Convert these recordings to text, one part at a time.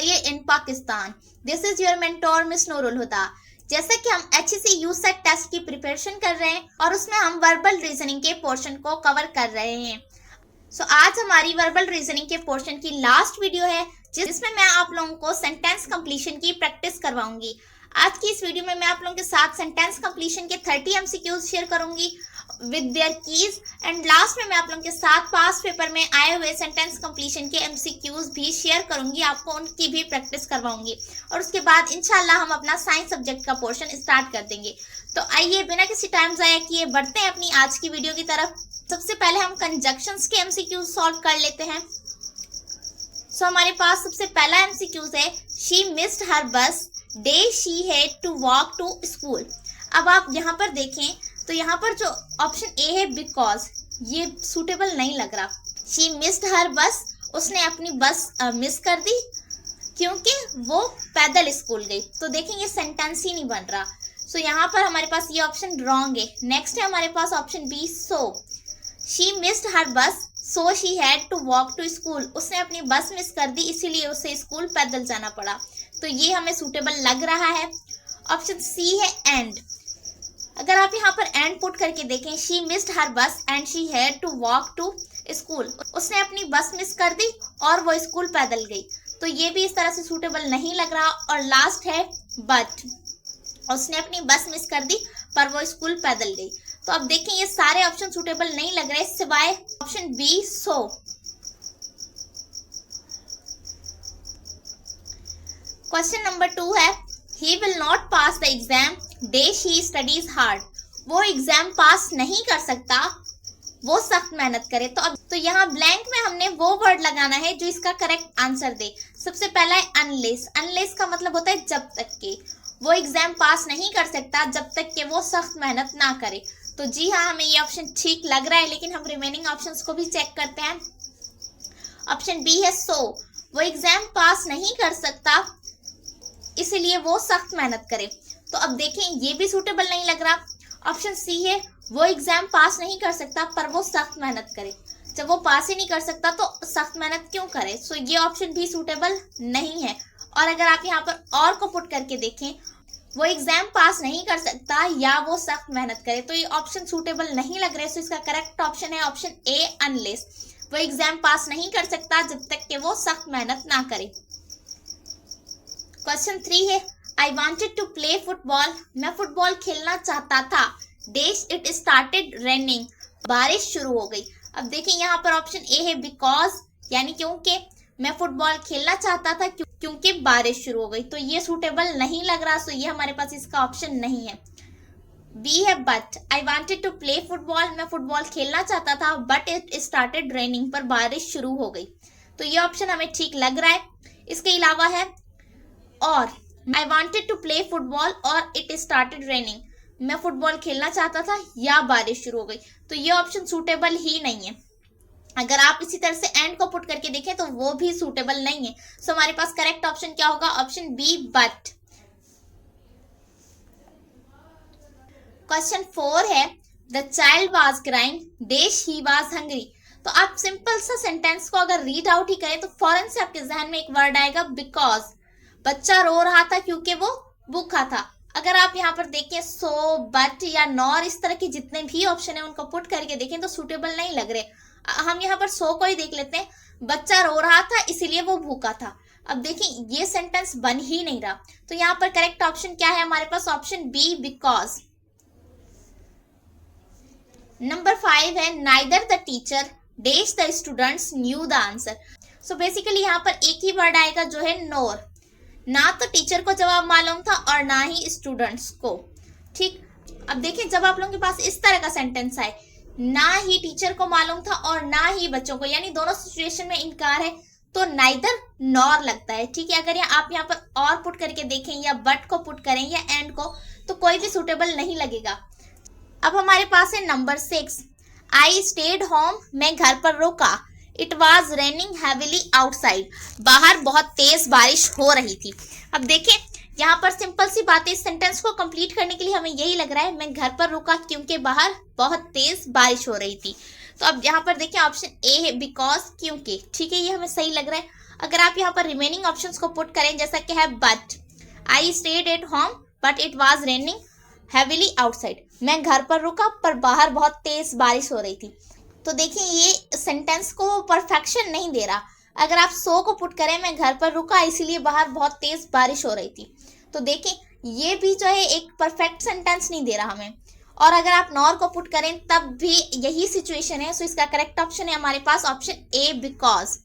career in Pakistan. This is your mentor Miss Nurul Huda. जैसे कि हम HEC यूसेट test की प्रिपरेशन कर रहे हैं और उसमें हम वर्बल रीजनिंग के पोर्शन को कवर कर रहे हैं। आज हमारी वर्बल रीजनिंग के पोर्शन की लास्ट वीडियो है जिसमें मैं आप लोगों को सेंटेंस कंप्लीशन की प्रैक्टिस करवाऊंगी। आज की इस वीडियो में मैं आप लोगों के साथ सेंटेंस कंप्लीशन के 30 MCQs शेयर करूंगी with their keys and last में मैं आप लोगों के साथ पास्ट पेपर में आए हुए सेंटेंस कंप्लीशन के MCQs भी शेयर करूंगी, आपको उनकी भी प्रैक्टिस करवाऊंगी और उसके बाद इंशाल्लाह हम अपना साइंस सब्जेक्ट का पोर्शन स्टार्ट कर देंगे। तो आइए बिना किसी टाइम ज़ाया किए बढ़ते हैं अपनी आज की वीडियो की तरफ। सबसे पहले हम कंजक्शंस के MCQs सॉल्व कर लेते हैं। हमारे पास सबसे पहला MCQs है, she missed her bus day she had to walk to school. अब आप यहाँ पर देखें तो यहाँ पर जो ऑप्शन ए है बिकॉज, ये सूटेबल नहीं लग रहा। शी मिस्ड हर बस, उसने अपनी बस मिस कर दी क्योंकि वो पैदल स्कूल गई। तो देखें ये सेंटेंस ही नहीं बन रहा। यहाँ पर हमारे पास ये ऑप्शन रॉन्ग है। नेक्स्ट है हमारे पास option B, so she missed her bus so she had to walk to school. उसने अपनी बस मिस कर दी इसीलिए उसे स्कूल पैदल जाना पड़ा। तो ये हमें सूटेबल लग रहा है। ऑप्शन सी है एंड। अगर आप यहाँ पर एंड पुट करके देखें, she missed her bus and she had to walk to school. उसने अपनी बस मिस कर दी और वो स्कूल पैदल गई। तो ये भी इस तरह से सूटेबल नहीं लग रहा। और लास्ट है बट, उसने अपनी बस मिस कर दी पर वो स्कूल पैदल गई। तो अब देखें ये सारे ऑप्शन सूटेबल नहीं लग रहे सिवाय ऑप्शन बी, सो। क्वेश्चन नंबर 2 है, he will not pass the exam day she studies hard. वो एग्जाम पास नहीं कर सकता, वो सख्त मेहनत करे। तो यहाँ ब्लैंक में हमने वो वर्ड लगाना है जो इसका करेक्ट आंसर दे। सबसे पहला है अनलेस। अनलेस का मतलब होता है जब तक के। वो एग्जाम पास नहीं कर सकता जब तक कि वो सख्त मेहनत ना करे। तो जी हाँ, हमें ये ऑप्शन ठीक लग रहा है, लेकिन हम रिमेनिंग ऑप्शंस को भी चेक करते हैं। ऑप्शन बी है सो, वो एग्जाम पास नहीं कर सकता इसलिए वो सख्त मेहनत करे। तो अब देखें ये भी सूटेबल नहीं लग रहा। ऑप्शन सी है, वो एग्जाम पास नहीं कर सकता पर वो सख्त मेहनत करे। जब वो पास ही नहीं कर सकता तो सख्त मेहनत क्यों करे। ये ऑप्शन भी सूटेबल नहीं है। और अगर आप यहाँ पर और को पुट करके देखें, वो एग्जाम पास नहीं कर सकता या वो सख्त मेहनत करे, तो ये ऑप्शन सूटेबल नहीं लग रहे। इसका करेक्ट ऑप्शन है ऑप्शन ए, अनलेस। वो एग्जाम पास नहीं कर सकता जब तक कि वो सख्त मेहनत ना करे। क्वेश्चन 3 है, I wanted to play football. मैं फुटबॉल खेलना चाहता था डेश इट स्टार्टेड रेनिंग। बारिश शुरू हो गई। अब देखिए यहाँ पर ऑप्शन ए है बिकॉज, यानी क्योंकि मैं फुटबॉल खेलना चाहता था क्योंकि बारिश शुरू हो गई। तो ये सूटेबल नहीं लग रहा। ये हमारे पास इसका ऑप्शन नहीं है। बी है but, I wanted to play football. मैं फुटबॉल खेलना चाहता था बट इट स्टार्टेड रेनिंग, पर बारिश शुरू हो गई। तो ये ऑप्शन हमें ठीक लग रहा है। इसके अलावा है और, I wanted to play football और इट स्टार्टेड रेनिंग। मैं फुटबॉल खेलना चाहता था या बारिश शुरू हो गई। तो ये ऑप्शन सूटेबल ही नहीं है। अगर आप इसी तरह से एंड को पुट करके देखें तो वो भी सूटेबल नहीं है। हमारे पास करेक्ट ऑप्शन क्या होगा, ऑप्शन बी, बट। क्वेश्चन 4 है, the child was crying dash he was hungry. तो आप सिंपल सा सेंटेंस को अगर रीड आउट ही करें तो फौरन से आपके जहन में एक वर्ड आएगा बिकॉज। बच्चा रो रहा था क्योंकि वो भूखा था। अगर आप यहाँ पर देखें सो, बट या नॉर, इस तरह के जितने भी ऑप्शन है उनको पुट करके देखें तो सूटेबल नहीं लग रहे। हम यहाँ पर सो को ही देख लेते हैं, बच्चा रो रहा था इसीलिए वो भूखा था। अब देखिए ये सेंटेंस बन ही नहीं रहा। तो यहाँ पर करेक्ट ऑप्शन क्या है हमारे पास, ऑप्शन बी, बिकॉज। नंबर 5 है, neither the teacher dash the students new the answer. Basically यहाँ पर एक ही वर्ड आएगा जो है नोर। ना तो टीचर को जवाब मालूम था और ना ही स्टूडेंट्स को। ठीक, अब देखिए जब आप लोगों के पास इस तरह का सेंटेंस आए, ना ही टीचर को मालूम था और ना ही बच्चों को, यानी दोनों सिचुएशन में इनकार है, तो नाइदर नॉर लगता है। ठीक है, अगर आप यहाँ पर और पुट करके देखें या बट को पुट करें या एंड को, तो कोई भी सूटेबल नहीं लगेगा। अब हमारे पास है नंबर 6, आई स्टेड होम। मैं घर पर रुका। It was raining heavily outside. बाहर बहुत तेज बारिश हो रही थी। अब देखिए यहाँ पर सिंपल सी बात है, इस सेंटेंस को कंप्लीट करने के लिए हमें यही लग रहा है, मैं घर पर रुका क्योंकि बाहर बहुत तेज बारिश हो रही थी। तो अब यहाँ पर देखिए ऑप्शन ए है बिकॉज, क्योंकि। ठीक है, ये हमें सही लग रहा है। अगर आप यहाँ पर रिमेनिंग ऑप्शंस को पुट करें जैसा कि है but I stayed at home but it was raining heavily outside, मैं घर पर रुका पर बाहर बहुत तेज बारिश हो रही थी। तो देखिए ये सेंटेंस को परफेक्शन नहीं दे रहा। अगर आप सो को पुट करें मैं घर पर रुका इसीलिए बाहर बहुत तेज बारिश हो रही थी, तो देखिए ये भी जो है एक परफेक्ट सेंटेंस नहीं दे रहा हमें। और अगर आप नॉर को पुट करें तब भी यही सिचुएशन है, सो इसका करेक्ट ऑप्शन है हमारे पास ऑप्शन ए बिकॉज।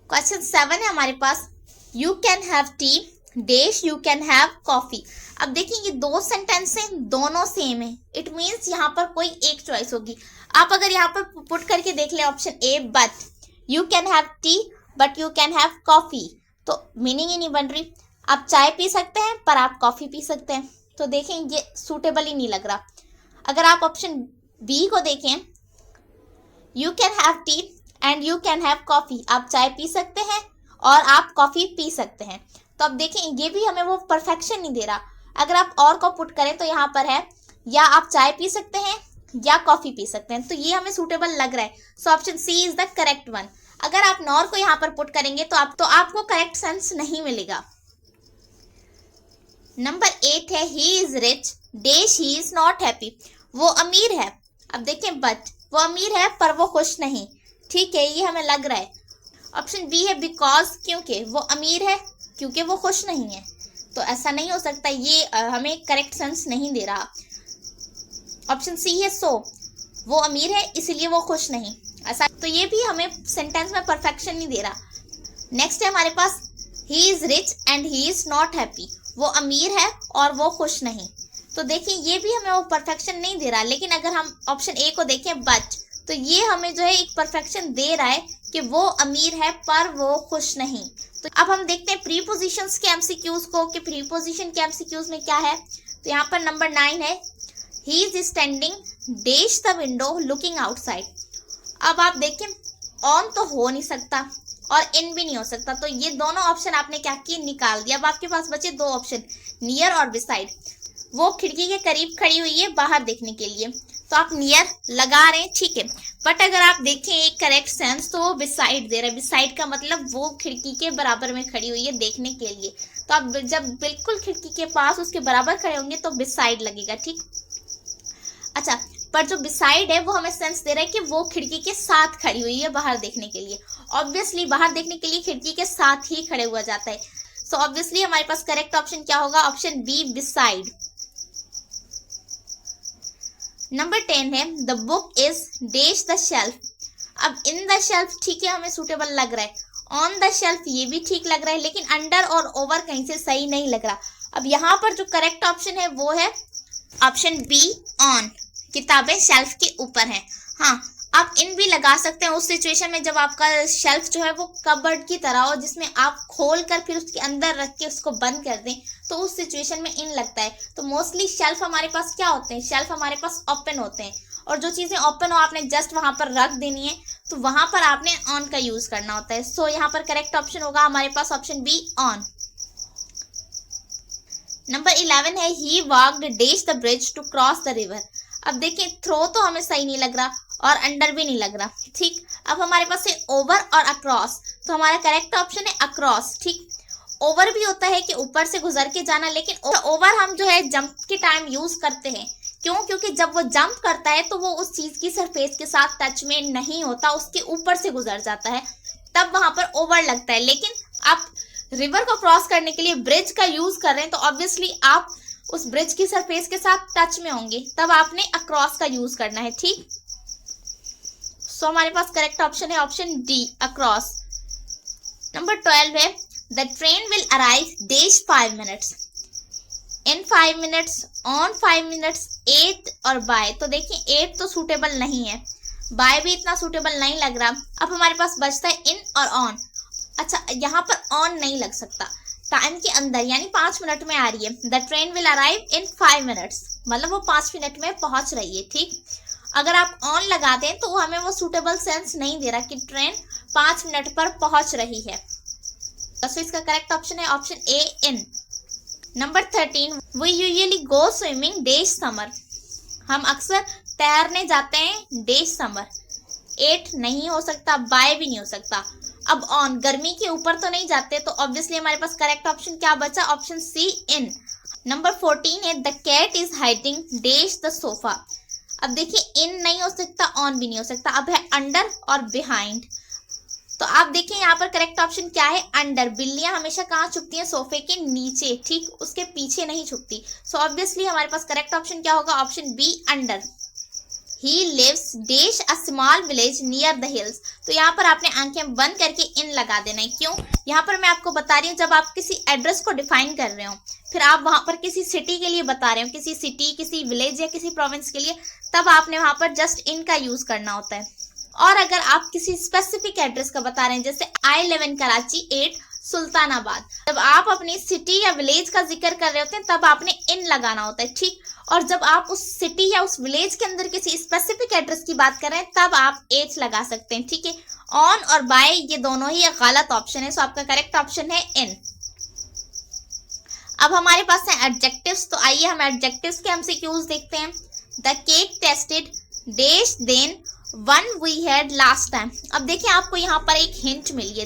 क्वेश्चन 7 है हमारे पास, you can have tea dash you can have coffee. अब देखिए ये दो सेंटेंस हैं, दोनों सेम है, इट मीन्स यहाँ पर कोई एक चॉइस होगी। आप अगर यहाँ पर पुट करके देख ले option A but you can have T but you can have coffee, तो मीनिंग ही नहीं बन रही। आप चाय पी सकते हैं पर आप कॉफी पी सकते हैं, तो देखें ये सूटेबल ही नहीं लग रहा। अगर आप ऑप्शन बी को देखें, you can have T and you can have coffee, आप चाय पी सकते हैं और आप कॉफी पी सकते हैं, तो अब देखें ये भी हमें वो परफेक्शन नहीं दे रहा। अगर आप और को पुट करें तो यहाँ पर है या आप चाय पी सकते हैं या कॉफी पी सकते हैं, तो ये हमें सूटेबल लग रहा है, so option C is the correct one. अगर आप नॉर को यहाँ पर पुट करेंगे तो आपको करेक्ट सेंस नहीं मिलेगा। नंबर 8 है, ही is rich dash he is not happy, वो अमीर है। अब देखें बट वो अमीर है पर वो खुश नहीं, ठीक है ये हमें लग रहा है। ऑप्शन बी है बिकॉज, क्योंकि वो अमीर है क्योंकि वो खुश नहीं है, तो ऐसा नहीं हो सकता, ये हमें करेक्ट सेंस नहीं दे रहा। ऑप्शन सी है सो, वो अमीर है इसलिए वो खुश नहीं, ऐसा, तो ये भी हमें सेंटेंस में परफेक्शन नहीं दे रहा। नेक्स्ट है हमारे पास, he is rich and he is not happy, वो अमीर है और वो खुश नहीं, तो देखिए ये भी हमें वो परफेक्शन नहीं दे रहा। लेकिन अगर हम ऑप्शन ए को देखें बट, तो ये हमें जो है एक परफेक्शन दे रहा है कि वो अमीर है पर वो खुश नहीं। तो अब हम देखते हैं प्रीपोजिशंस के एमसीक्यूज को कि प्रीपोजिशन के एमसीक्यूज में क्या है। तो यहाँ पर नंबर 9 है, he is standing dash the window looking outside. अब आप देखें ऑन तो हो नहीं सकता और इन भी नहीं हो सकता, तो ये दोनों ऑप्शन आपने क्या किए निकाल दिया। अब आपके पास बचे दो ऑप्शन, नियर और बिसाइड। वो खिड़की के करीब खड़ी हुई है बाहर देखने के लिए, तो आप नियर लगा रहे हैं, ठीक है, बट अगर आप देखें एक करेक्ट सेंस तो वो बिसाइड दे रहा है। बिसाइड का मतलब वो खिड़की के बराबर में खड़ी हुई है देखने के लिए, तो आप जब बिल्कुल खिड़की के पास उसके बराबर खड़े होंगे तो बिसाइड लगेगा, ठीक। अच्छा, पर जो बिसाइड है वो हमें सेंस दे रहा है कि वो खिड़की के साथ खड़ी हुई है बाहर देखने के लिए। ऑब्वियसली बाहर देखने के लिए खिड़की के साथ ही खड़े हुआ जाता है, सो ऑब्वियसली हमारे पास करेक्ट ऑप्शन क्या होगा, ऑप्शन बी बिसाइड। नंबर 10 है, the book is dash the shelf. अब इन द शेल्फ ठीक है हमें सूटेबल लग रहा है, ऑन द शेल्फ ये भी ठीक लग रहा है, लेकिन अंडर और ओवर कहीं से सही नहीं लग रहा। अब यहाँ पर जो करेक्ट ऑप्शन है वो है ऑप्शन बी ऑन, किताबें शेल्फ के ऊपर हैं। हाँ, आप इन भी लगा सकते हैं उस सिचुएशन में जब आपका शेल्फ जो है वो कबर्ड की तरह हो, जिसमें आप खोल कर फिर उसके अंदर रख के उसको बंद कर दें, तो उस सिचुएशन में इन लगता है। तो मोस्टली शेल्फ हमारे पास क्या होते हैं, शेल्फ हमारे पास ओपन होते हैं, और जो चीज़ें ओपन हो आपने जस्ट वहां पर रख देनी है, तो वहां पर आपने ऑन का यूज करना होता है। सो यहाँ पर करेक्ट ऑप्शन होगा हमारे पास ऑप्शन बी ऑन। नंबर 11 है, he walked dash the bridge to cross the river. अब देखिए थ्रो तो हमें सही नहीं लग रहा और अंडर भी नहीं लग रहा, ठीक। अब हमारे पास है ओवर और अक्रॉस, तो हमारा करेक्ट ऑप्शन है अक्रॉस, ठीक। ओवर भी होता है कि ऊपर से गुजर के जाना, लेकिन ओवर हम जो है जंप के टाइम यूज करते हैं, क्यों, क्योंकि जब वो जंप करता है तो वो उस चीज की सरफेस के साथ टच में नहीं होता, उसके ऊपर से गुजर जाता है, तब वहां पर ओवर लगता है। लेकिन आप रिवर को क्रॉस करने के लिए ब्रिज का यूज कर रहे हैं, तो ऑब्वियसली आप उस ब्रिज की सरफेस के साथ टच में होंगे, तब आपने अक्रॉस का यूज करना है, ठीक। सो हमारे पास करेक्ट ऑप्शन है ऑप्शन डी अक्रॉस। नंबर 12 है, the train will arrive dash 5 minutes, in 5 minutes, on 5 minutes, 8 और बाय। तो देखिए 8 तो सूटेबल नहीं है, बाय भी इतना सूटेबल नहीं लग रहा। अब हमारे पास बचता है इन और ऑन। अच्छा, यहाँ पर ऑन नहीं लग सकता, टाइम के अंदर यानी 5 मिनट में आ रही है। The train will arrive in 5 minutes, मतलब वो 5 मिनट में पहुंच रही है, ठीक। अगर आप ऑन लगा दें तो हमें वो सूटेबल सेंस नहीं दे रहा कि ट्रेन 5 मिनट पर पहुंच रही है, तो इसका करेक्ट ऑप्शन है option A in. Number 13, we usually go swimming dash summer. हम अक्सर तैरने जाते हैं डैश समर। एट नहीं हो सकता, बाय भी नहीं हो सकता। अब ऑन, गर्मी के ऊपर तो नहीं जाते, तो ऑब्वियसली हमारे पास करेक्ट ऑप्शन क्या बचा, ऑप्शन सी इन। नंबर 14 है the cat is hiding dash the sofa. अब देखिए इन नहीं हो सकता, ऑन भी नहीं हो सकता, अब है अंडर और बिहाइंड। तो आप देखिए यहाँ पर करेक्ट ऑप्शन क्या है, अंडर। बिल्लियां हमेशा कहाँ छुपती हैं, सोफे के नीचे, ठीक, उसके पीछे नहीं छुपती। सो ऑब्वियसली हमारे पास करेक्ट ऑप्शन क्या होगा, option be under. He lives dash a small village near the hills। तो यहाँ पर आपने आंखें बंद करके इन लगा देना है। क्यों, यहाँ पर मैं आपको बता रही हूँ, जब आप किसी एड्रेस को डिफाइन कर रहे हो, फिर आप वहां पर किसी सिटी के लिए बता रहे हो, किसी सिटी, किसी विलेज या किसी प्रोविंस के लिए, तब आपने वहां पर जस्ट इन का यूज करना होता है। और अगर आप किसी स्पेसिफिक एड्रेस का बता रहे हैं, जैसे I live in Karachi 8 Sultanabad, जब आप अपनी सिटी या विलेज का जिक्र कर रहे होते हैं तब आपने इन लगाना होता है, ठीक। और जब आप उस सिटी या उस विलेज के अंदर किसी स्पेसिफिक एड्रेस की बात कर रहे हैं तब आप एच लगा सकते हैं, ठीक है। ऑन और बाय ये दोनों ही गलत ऑप्शन है, सो आपका करेक्ट ऑप्शन है इन। अब हमारे पास है एडजेक्टिव्स, तो आइए हम एडजेक्टिव्स के एमसीक्यूज देखते हैं। The cake tasted dash than one we had last time. अब देखिए आपको यहाँ पर एक हिंट मिली है,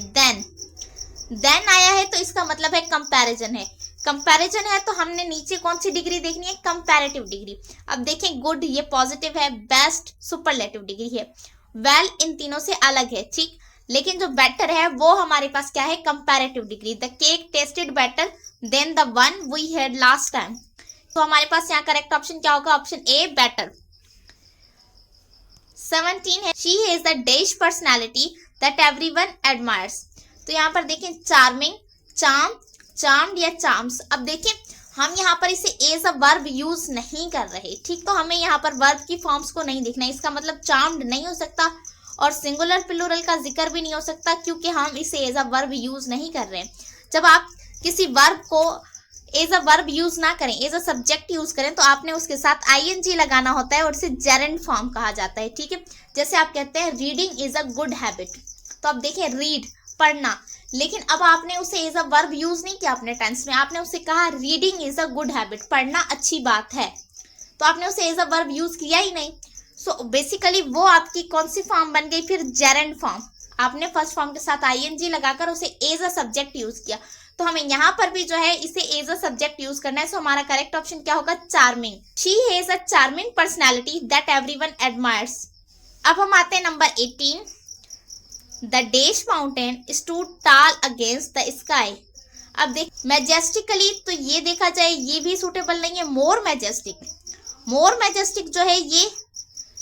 देन आया है, तो इसका मतलब है कंपैरिजन है। कंपैरिजन है तो हमने नीचे कौन सी डिग्री देखनी है, कंपैरेटिव डिग्री। अब देखें गुड ये पॉजिटिव है, बेस्ट सुपरलेटिव डिग्री है, वेल इन तीनों से अलग है, ठीक। लेकिन जो बेटर है वो हमारे पास क्या है, comparative degree. The cake tasted better than the one we had last time. तो हमारे पास यहाँ करेक्ट ऑप्शन क्या होगा, ऑप्शन ए बेटर। 17 है she has the dash personality that everyone admires. तो यहाँ पर देखें चार्मिंग, चार्म, चार्म्ड या चार्म्स। अब देखिए हम यहाँ पर इसे एज अ वर्ब यूज नहीं कर रहे, ठीक। तो हमें यहाँ पर वर्ब की फॉर्म्स को नहीं देखना, इसका मतलब चार्म्ड नहीं हो सकता और सिंगुलर प्लूरल का जिक्र भी नहीं हो सकता, क्योंकि हम इसे एज अ वर्ब यूज नहीं कर रहे। जब आप किसी वर्ब को एज अ वर्ब यूज ना करें, एज अ सब्जेक्ट यूज करें, तो आपने उसके साथ आईएनजी लगाना होता है और इसे जेरेंड फॉर्म कहा जाता है, ठीक है। जैसे आप कहते हैं reading is a good habit, तो अब देखिए रीड पढ़ना, लेकिन अब आपने उसे एज अ वर्ब यूज नहीं किया अपने टेंस में, आपने उसे कहा reading is a good habit, पढ़ना अच्छी बात है, तो आपने उसे एज अ वर्ब यूज किया ही नहीं। सो बेसिकली वो आपकी कौन सी फॉर्म बन गई, फिर जेरेंड फॉर्म। आपने फर्स्ट फॉर्म के साथ आईएनजी लगाकर उसे एज अ सब्जेक्ट यूज किया, तो हमें यहाँ पर भी जो है इसे एज अ सब्जेक्ट यूज करना है। सो हमारा करेक्ट ऑप्शन क्या होगा, charming. She has a charming personality that everyone admires. अब हम आते हैं number 18, the dash mountain stood tall against the sky. अब देख मैजेस्टिकली, तो ये देखा जाए ये भी सूटेबल नहीं है। मोर मैजेस्टिक जो है ये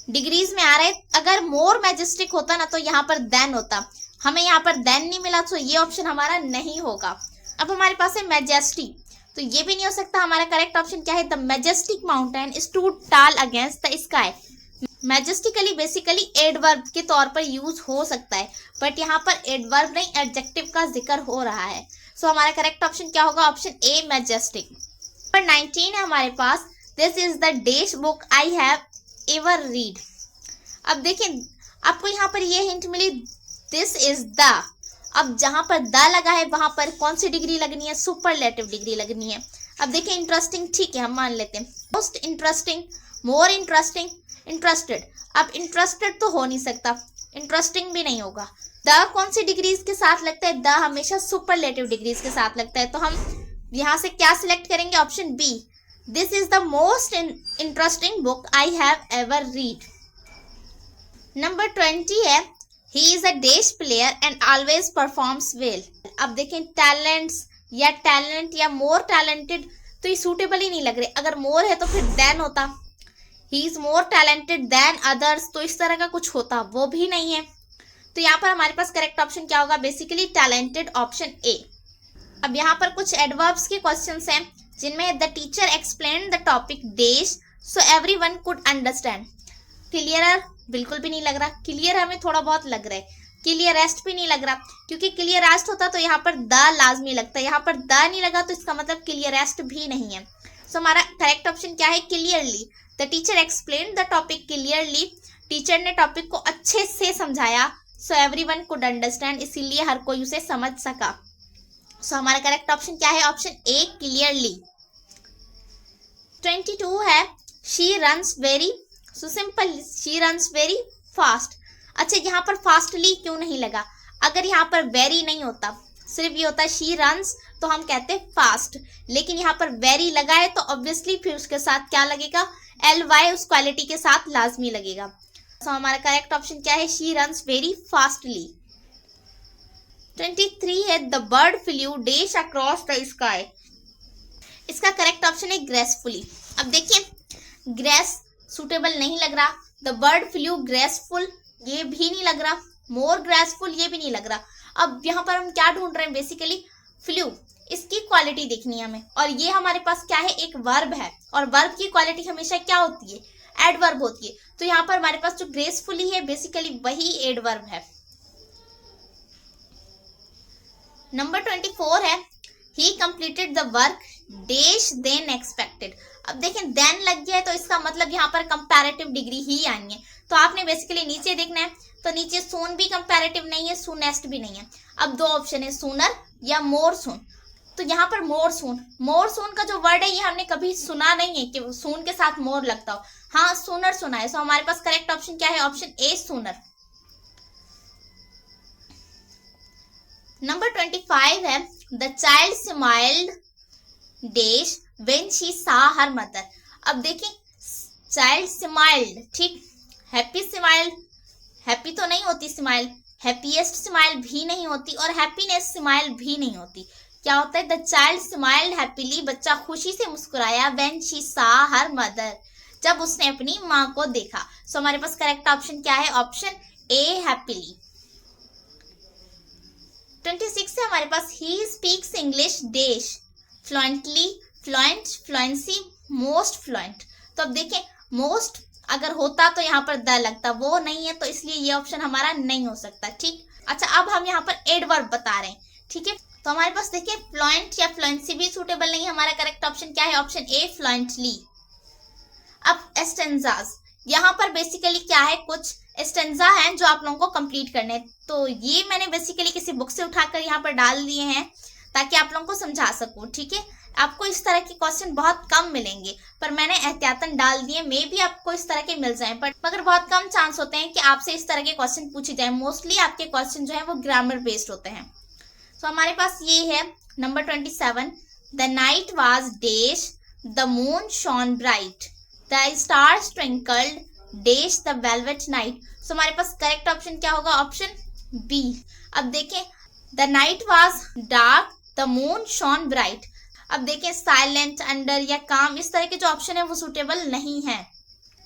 डिग्रीज में आ रहा है, अगर मोर मैजेस्टिक होता ना तो यहाँ पर देन होता, हमें यहाँ पर देन नहीं मिला, तो ये ऑप्शन हमारा नहीं होगा। अब हमारे पास है मैजेस्टी, तो ये भी नहीं हो सकता। हमारा करेक्ट ऑप्शन क्या है, the majestic mountain stood tall against the sky. Majestically basically adverb के तौर पर यूज हो सकता है, बट यहाँ पर एडवर्ब नहीं एडजेक्टिव का जिक्र हो रहा है। सो हमारा करेक्ट ऑप्शन क्या होगा, ऑप्शन ए मैजेस्टिक। नंबर 19 है हमारे पास, this is the dash book I have ever read. अब देखिए आपको यहाँ पर ये हिंट मिली, दिस इज द। अब जहां पर द लगा है वहां पर कौन सी डिग्री लगनी है, सुपरलेटिव डिग्री लगनी है। अब देखिए इंटरेस्टिंग, ठीक है हम मान लेते हैं। Most interesting, more interesting, interested. अब इंटरेस्टेड तो हो नहीं सकता, इंटरेस्टिंग भी नहीं होगा। द कौन सी डिग्रीज के साथ लगता है, द हमेशा सुपरलेटिव डिग्रीज के साथ लगता है, तो हम यहाँ से क्या सिलेक्ट करेंगे, option B, this is the most interesting book I have ever read. Number 20 है, he is a dash player and always performs well। अब देखें टैलेंट्स या टैलेंट या मोर टैलेंटेड, तो ये सूटेबल ही नहीं लग रहे। अगर मोर है तो फिर देन होता, he is more talented than others, तो इस तरह का कुछ होता, वो भी नहीं है। तो यहाँ पर हमारे पास करेक्ट ऑप्शन क्या होगा, बेसिकली टैलेंटेड, ऑप्शन ए। अब यहाँ पर कुछ एडवर्ब्स के क्वेश्चंस हैं जिनमें the teacher explain the topic dash so everyone could understand. Clear बिल्कुल भी नहीं लग रहा, क्लियर हमें थोड़ा बहुत लग रहा है, क्लियरेस्ट भी नहीं लग रहा, क्योंकि क्लियरेस्ट होता तो यहाँ पर द लाजमी लगता है, यहाँ पर द नहीं लगा तो इसका मतलब क्लियरेस्ट भी नहीं है। सो हमारा करेक्ट ऑप्शन क्या है, clearly. The teacher explain the topic clearly, teacher ने टॉपिक को अच्छे से समझाया, सो एवरीवन कुड अंडरस्टैंड, इसीलिए हर कोई उसे समझ सका। सो हमारा करेक्ट ऑप्शन क्या है, ऑप्शन ए क्लियरली। 22 है, she runs very, so simple, she runs very fast. अच्छा, यहाँ पर फास्टली क्यों नहीं लगा? अगर यहाँ पर वेरी नहीं होता, सिर्फ ये होता शी रन्स, तो हम कहते फास्ट, लेकिन यहाँ पर वेरी लगा है तो ऑब्वियसली फिर उसके साथ क्या लगेगा? ly उस क्वालिटी के साथ लाजमी लगेगा। तो हमारा करेक्ट ऑप्शन क्या है? She runs very fastly. 23 है the bird flu dash across the sky. इसका करेक्ट ऑप्शन है ग्रेसफुली। अब देखिए, ग्रेस सुटेबल नहीं लग रहा, द बर्ड फ्लू ग्रेसफुल ये भी नहीं लग रहा, मोर ग्रेसफुल ये भी नहीं लग रहा। अब यहाँ पर हम क्या ढूंढ रहे हैं? बेसिकली फ्लू, इसकी क्वालिटी देखनी है हमें, और ये हमारे पास क्या है? एक वर्ब है, और वर्ब की क्वालिटी हमेशा क्या होती है? एडवर्ब होती है। तो यहाँ पर हमारे पास जो ग्रेसफुली है बेसिकली वही एडवर्ब है। नंबर 24 है ही completed the work dash then expected. अब देखें देन लग गया है तो इसका मतलब यहाँ पर कंपैरेटिव डिग्री ही आनी है। तो आपने बेसिकली नीचे देखना है, तो नीचे सून भी कंपैरेटिव नहीं है, सूनेस्ट भी नहीं है। अब दो ऑप्शन है, सूनर या मोर सून। तो यहाँ पर मोर सून का जो वर्ड है ये हमने कभी सुना नहीं है कि सून के साथ मोर लगता हो। हाँ, सूनर सुना है। सो हमारे पास करेक्ट ऑप्शन क्या है? ऑप्शन ए सूनर। नंबर 25 है the child smiled dash when she सा हर मदर। अब देखिए, चाइल्ड स्माइल्ड, ठीक, हैप्पी स्माइल्ड, हैप्पी तो नहीं होती स्माइल, हैप्पीएस्ट स्माइल भी नहीं होती, और हैप्पीनेस स्माइल भी नहीं होती। क्या होता है? द चाइल्ड स्माइल्ड हैप्पीली, बच्चा खुशी से मुस्कुराया, व्हेन शी सा हर मदर, जब उसने अपनी माँ को देखा। सो हमारे पास करेक्ट ऑप्शन क्या है? ऑप्शन ए हैप्पीली। 26 है हमारे पास he speaks English dash fluently, fluent, fluency, most fluent. तो अब देखें, मोस्ट अगर होता तो यहाँ पर द लगता, वो नहीं है तो इसलिए ये ऑप्शन हमारा नहीं हो सकता। ठीक, अच्छा, अब हम यहाँ पर एडवर्ब बता रहे हैं, ठीक है। तो हमारे पास देखिए फ्लुएंट या फ्लुएंसी भी सूटेबल नहीं है। हमारा करेक्ट ऑप्शन क्या है? ऑप्शन ए फ्लुएंटली। अब एस्टेंजाज, यहाँ पर बेसिकली क्या है? कुछ एस्टेंजा हैं जो आप लोगों को कंप्लीट करने हैं। तो ये मैंने बेसिकली किसी बुक से उठाकर यहाँ पर डाल दिए हैं ताकि आप लोगों को समझा सकूं, ठीक है। आपको इस तरह के क्वेश्चन बहुत कम मिलेंगे, पर मैंने एहतियातन डाल दिए। मे भी आपको इस तरह के मिल जाएं, पर मगर बहुत कम चांस होते हैं कि आपसे इस तरह के क्वेश्चन पूछे जाएं। मोस्टली आपके क्वेश्चन जो है वो ग्रामर बेस्ड होते हैं। तो हमारे पास ये है number 27 the night was dash the moon shone bright the stars twinkled dash the velvet night. So हमारे पास करेक्ट ऑप्शन क्या होगा? Option B. अब देखें, the night was dark the moon shone bright. अब देखें, साइलेंट, अंडर या काम, इस तरह के जो ऑप्शन है वो सूटेबल नहीं है।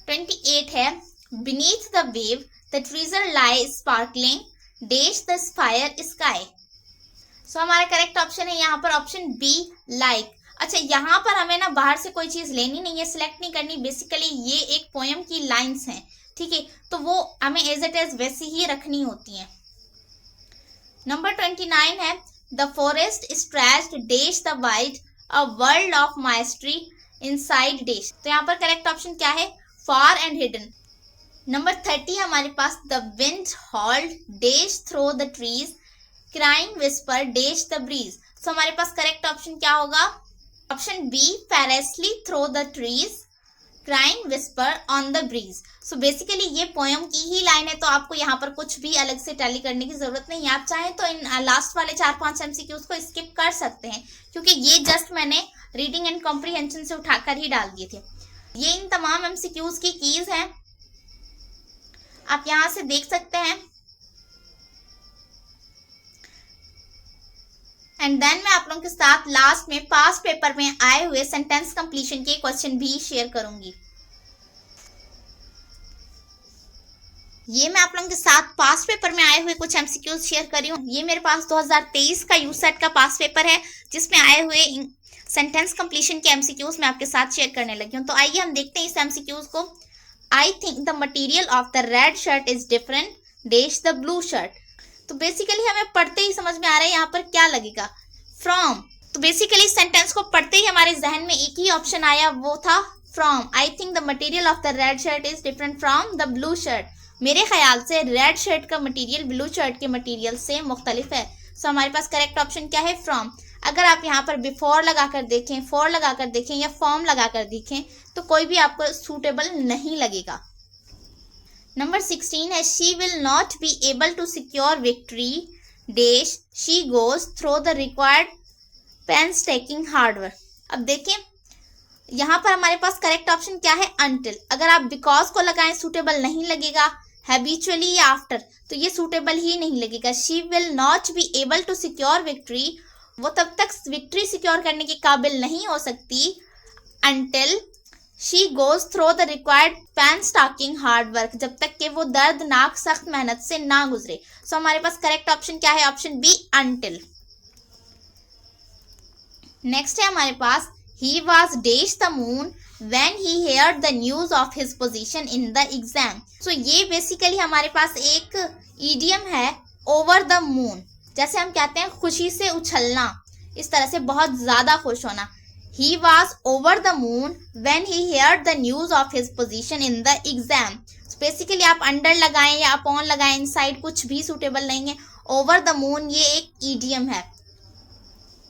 28 है beneath the wave the treasure lay sparkling dash the fire sky. So हमारा करेक्ट ऑप्शन है यहाँ पर ऑप्शन बी लाइक। अच्छा, यहाँ पर हमें ना बाहर से कोई चीज लेनी नहीं है, सिलेक्ट नहीं करनी। बेसिकली ये एक पोएम की लाइंस हैं, ठीक है, तो वो हमें एज इट इज वैसी ही रखनी होती हैं। नंबर 29 है the forest stretched dash the wide a world of mystery inside dash. तो यहाँ पर करेक्ट ऑप्शन क्या है? Far and hidden. नंबर 30 हमारे पास the wind howled dash through the trees crying whisper dash the breeze. So हमारे पास correct option क्या होगा? Option B fiercely through the trees crying whisper on the breeze. So basically ये poem की ही line है, तो आपको यहाँ पर कुछ भी अलग से टैली करने की जरूरत नहीं है। आप चाहें तो इन लास्ट वाले 4-5 एमसीक्यूज को स्किप कर सकते हैं, क्योंकि ये जस्ट मैंने रीडिंग एंड कॉम्प्रिहेंशन से उठाकर ही डाल दिए थे। ये इन तमाम एमसीक्यूज की कीज हैं, आप यहाँ से देख सकते हैं। एंड देन मैं आप लोगों के साथ लास्ट में पास्ट पेपर में आए हुए सेंटेंस कंप्लीशन के क्वेश्चन भी शेयर करूंगी। ये मैं आप लोगों के साथ पास्ट पेपर में आए हुए कुछ एमसीक्यूज शेयर कर रही हूँ। ये मेरे पास 2023 का यूसेट का पास्ट पेपर है, जिसमें आए हुए सेंटेंस कंप्लीशन के एमसीक्यूज मैं आपके साथ शेयर करने लगी हूँ। तो आइए हम देखते हैं इस एमसीक्यूज को। I think the material of the red shirt is different dash the blue shirt. तो बेसिकली हमें पढ़ते ही समझ में आ रहा है यहाँ पर क्या लगेगा? फ्रॉम। तो बेसिकली सेंटेंस को पढ़ते ही हमारे जहन में एक ही ऑप्शन आया, वो था from. I think the material of the red shirt is different from the blue shirt. मेरे ख्याल से रेड शर्ट का मटेरियल ब्लू शर्ट के मटेरियल से मुख्तलिफ है। सो हमारे पास करेक्ट ऑप्शन क्या है? फ्रॉम। अगर आप यहाँ पर बिफोर लगाकर देखें, फॉर लगाकर देखें या फॉर्म लगाकर देखें तो कोई भी आपको सूटेबल नहीं लगेगा। नंबर 16 है she will not be able to secure victory dash she goes through the required painstaking hard work. अब देखिए यहाँ पर हमारे पास करेक्ट ऑप्शन क्या है, अनटिल। अगर आप बिकॉज को लगाएं सूटेबल नहीं लगेगा, हैबिचुअली या आफ्टर तो ये सूटेबल ही नहीं लगेगा। She will not be able to secure victory, वो तब तक विक्ट्री सिक्योर करने के काबिल नहीं हो सकती until she goes through the required painstaking hard work, जब तक कि वो दर्दनाक सख्त मेहनत से ना गुजरे। सो हमारे पास करेक्ट ऑप्शन क्या है, ऑप्शन बी अनटिल। नेक्स्ट है हमारे पास he was dash the moon when he heard the news of his position in the exam। so ये बेसिकली हमारे पास एक idiom है over the moon, जैसे हम कहते हैं खुशी से उछलना, इस तरह से बहुत ज्यादा खुश होना। he was over the moon when he heard the news of his position in the exam। so basically आप अंडर लगाएं या अपॉन लगाएं, इनसाइड कुछ भी सूटेबल नहीं है। over the moon ये एक idiom है।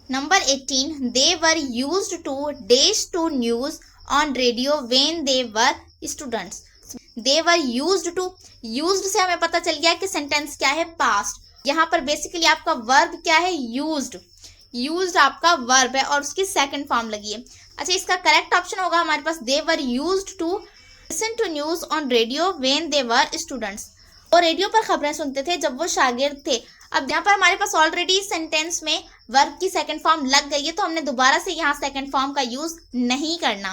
Number 18, they were used to dash to news on radio when they were students। they were used to, used से हमें पता चल गया कि सेंटेंस क्या है, पास्ट। यहाँ पर बेसिकली आपका वर्ब क्या है, यूज्ड। यूज्ड आपका वर्ब है और उसकी सेकंड फॉर्म लगी है। अच्छा, इसका करेक्ट ऑप्शन होगा हमारे पास they were used to listen to news on radio when they were students। और रेडियो पर खबरें सुनते थे जब वो शागिर्द थे। अब यहाँ पर हमारे पास ऑलरेडी सेंटेंस में वर्ब की सेकंड फॉर्म लग गई है, तो हमने दोबारा से यहाँ सेकंड फॉर्म का यूज नहीं करना।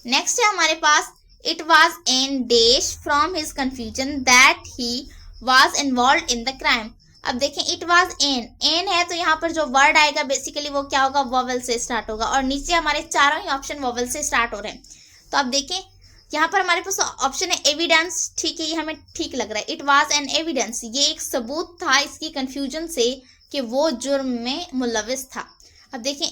नेक्स्ट है हमारे पास it was an dash from his confusion that he was involve in the crime. अब देखें इट वॉज एन है तो यहाँ पर जो वर्ड आएगा बेसिकली वो क्या होगा, वोवेल से स्टार्ट होगा, और नीचे हमारे चारों ही ऑप्शन वोवेल से स्टार्ट हो रहे हैं। तो अब देखें यहाँ पर हमारे पास ऑप्शन है एविडेंस, ठीक है, ये हमें ठीक लग रहा है। इट वाज एन एविडेंस, ये एक सबूत था इसकी कंफ्यूजन से कि वो जुर्म में मुलविस था। अब देखें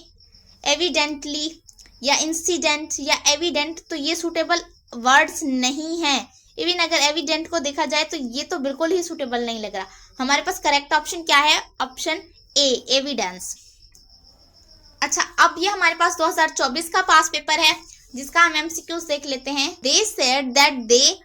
एविडेंटली या इंसिडेंट या एविडेंट तो ये सूटेबल वर्ड्स नहीं हैं। इवन अगर एविडेंट को देखा जाए तो ये तो बिल्कुल ही सूटेबल नहीं लग रहा। हमारे पास करेक्ट ऑप्शन क्या है, ऑप्शन ए एविडेंस। अच्छा, अब ये हमारे पास 2024 का पास पेपर है जिसका हम एमसीक्यूज देख लेते हैं। दे said that they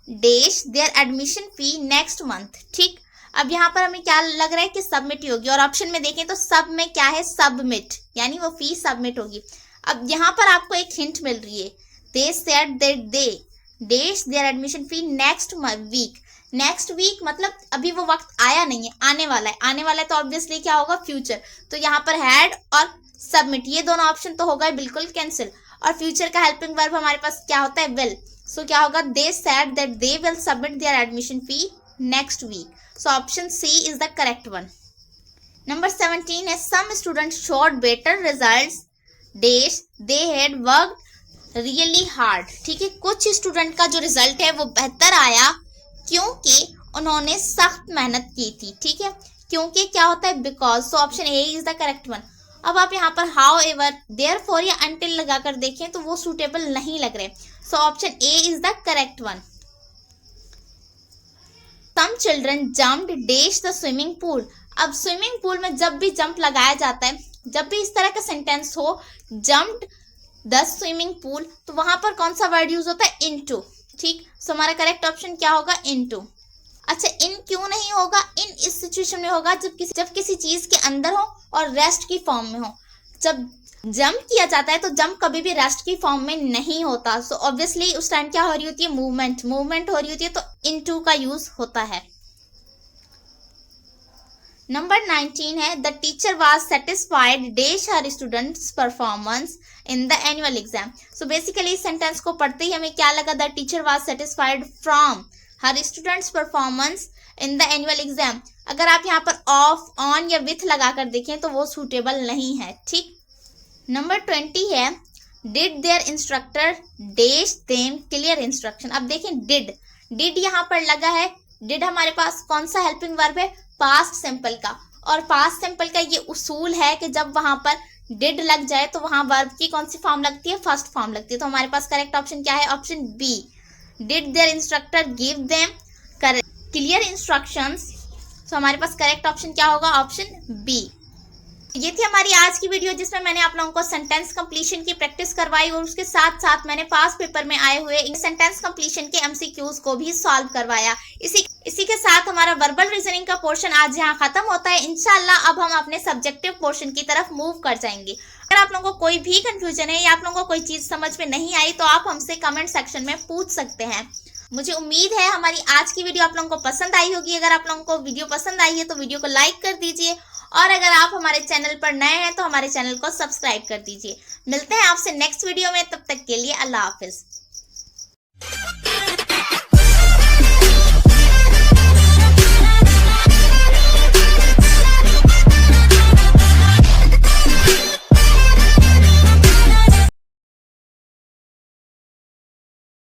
dash their admission fee next month. ठीक, अब यहाँ पर हमें क्या लग रहा है कि सबमिट होगी, और ऑप्शन में देखें तो सब में क्या है, सबमिट, यानी वो फी सबमिट होगी। अब यहाँ पर आपको एक हिंट मिल रही है, they said that they dash their admission fee next week. Next week मतलब अभी वो वक्त आया नहीं है, आने वाला है। आने वाला है तो ऑब्वियसली क्या होगा, फ्यूचर। तो यहाँ पर हैड और सबमिट ये दोनों ऑप्शन तो होगा बिल्कुल कैंसिल, और फ्यूचर का हेल्पिंग वर्ब हमारे पास क्या होता है, विल। सो क्या होगा, they said that they will submit their admission fee next week. So option C is the correct one. Number 17 है some student showed better results dash they had worked really hard. ठीक है, कुछ student का जो result है वो बेहतर आया क्योंकि उन्होंने सख्त मेहनत की थी। ठीक है, क्योंकि क्या होता है, because. So option A is the correct one. अब आप यहाँ पर हाउ एवर देयरफॉर या अनटिल लगाकर देखें तो वो सूटेबल नहीं लग रहे। So option A is the correct one. Some children jumped dash the swimming pool. अब स्विमिंग पूल में जब भी जंप लगाया जाता है, जब भी इस तरह का सेंटेंस हो जम्प्ड द स्विमिंग पूल, तो वहां पर कौन सा वर्ड यूज होता है, इनटू। ठीक, सो हमारा करेक्ट ऑप्शन क्या होगा, इनटू। अच्छा, इन क्यों नहीं होगा, इन इस सिचुएशन में होगा जब किसी चीज के अंदर हो और रेस्ट की फॉर्म में हो। जब जंप किया जाता है तो जंप कभी भी रेस्ट की फॉर्म में नहीं होता। सो ऑब्वियसली उस टाइम क्या हो रही होती है, मूवमेंट हो रही होती है, तो इनटू का यूज होता है। नंबर 19 है the teacher was satisfied dash her students performance in the annual exam. So basically इस सेंटेंस को पढ़ते ही हमें क्या लगा, the teacher was satisfied from her students performance in the annual exam. अगर आप यहाँ पर ऑफ, ऑन या विथ लगाकर देखें तो वो सूटेबल नहीं है। ठीक, नंबर 20 है did their instructor dash them clear instruction. अब देखें डिड यहाँ पर लगा है। डिड हमारे पास कौन सा हेल्पिंग वर्ब है, पास्ट सिंपल का, और पास्ट सिंपल का ये उसूल है कि जब वहां पर डिड लग जाए तो वहां वर्ब की कौन सी फॉर्म लगती है, फर्स्ट फॉर्म लगती है। तो हमारे पास करेक्ट ऑप्शन क्या है, option B did their instructor give them clear instructions. So हमारे पास करेक्ट ऑप्शन क्या होगा, ऑप्शन बी। ये थी हमारी आज की वीडियो, जिसमें मैंने आप लोगों को सेंटेंस कंप्लीशन की प्रैक्टिस करवाई और उसके साथ साथ मैंने पास्ट पेपर में आए हुए सेंटेंस कंप्लीशन के एमसीक्यूज को भी सॉल्व करवाया। इसी के साथ हमारा वर्बल रीजनिंग का पोर्शन आज यहाँ खत्म होता है। इंशाल्लाह अब हम अपने सब्जेक्टिव पोर्शन की तरफ मूव कर जाएंगे। अगर आप लोगों को कोई भी कंफ्यूजन है या आप लोगों को कोई चीज समझ में नहीं आई तो आप हमसे कमेंट सेक्शन में पूछ सकते हैं। मुझे उम्मीद है हमारी आज की वीडियो आप लोगों को पसंद आई होगी। अगर आप लोगों को वीडियो पसंद आई है तो वीडियो को लाइक कर दीजिए, और अगर आप हमारे चैनल पर नए हैं तो हमारे चैनल को सब्सक्राइब कर दीजिए। मिलते हैं आपसे नेक्स्ट वीडियो में, तब तक के लिए अल्लाह हाफिज।